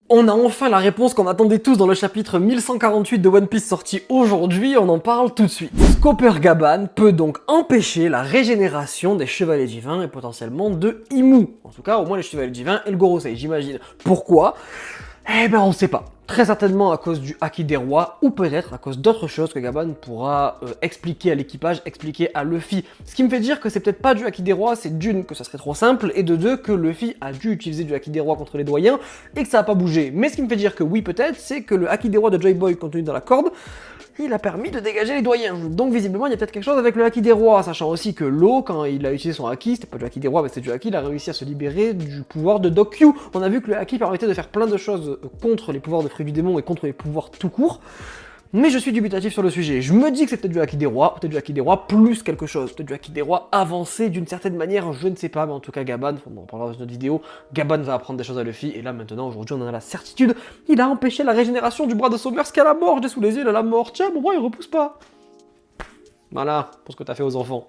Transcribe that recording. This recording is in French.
On a enfin la réponse qu'on attendait tous dans le chapitre 1148 de One Piece sorti aujourd'hui, on en parle tout de suite. Copper Gaban peut donc empêcher la régénération des chevaliers divins et potentiellement de Imu. En tout cas, au moins les chevaliers divins et le Gorosei, j'imagine. Pourquoi? Eh ben on sait pas. Très certainement à cause du Haki des rois, ou peut-être à cause d'autres choses que Gaban pourra expliquer à l'équipage, expliquer à Luffy. Ce qui me fait dire que c'est peut-être pas du Haki des rois, c'est d'une, que ça serait trop simple, et de deux, que Luffy a dû utiliser du Haki des rois contre les doyens, et que ça a pas bougé. Mais ce qui me fait dire que oui peut-être, c'est que le Haki des rois de Joy Boy contenu dans la corde, il a permis de dégager les doyens. Donc visiblement, il y a peut-être quelque chose avec le Haki des rois, sachant aussi que l'eau, quand il a utilisé son Haki, c'était pas du Haki des rois, mais c'était du Haki, il a réussi à se libérer du pouvoir de Doc Q. On a vu que le Haki permettait de faire plein de choses contre les pouvoirs de Fruit du Démon et contre les pouvoirs tout court. Mais je suis dubitatif sur le sujet. Je me dis que c'est peut-être du Haki des rois, peut-être du Haki des rois plus quelque chose, peut-être du Haki des rois avancé d'une certaine manière, je ne sais pas, mais en tout cas Gaban, on en parlera dans une autre vidéo, Gaban va apprendre des choses à Luffy, et là maintenant, aujourd'hui, on en a la certitude, il a empêché la régénération du bras de Somers qu'à la mort, j'ai sous les yeux, il a la mort, tiens, mon bras il repousse pas. Voilà, pour ce que t'as fait aux enfants.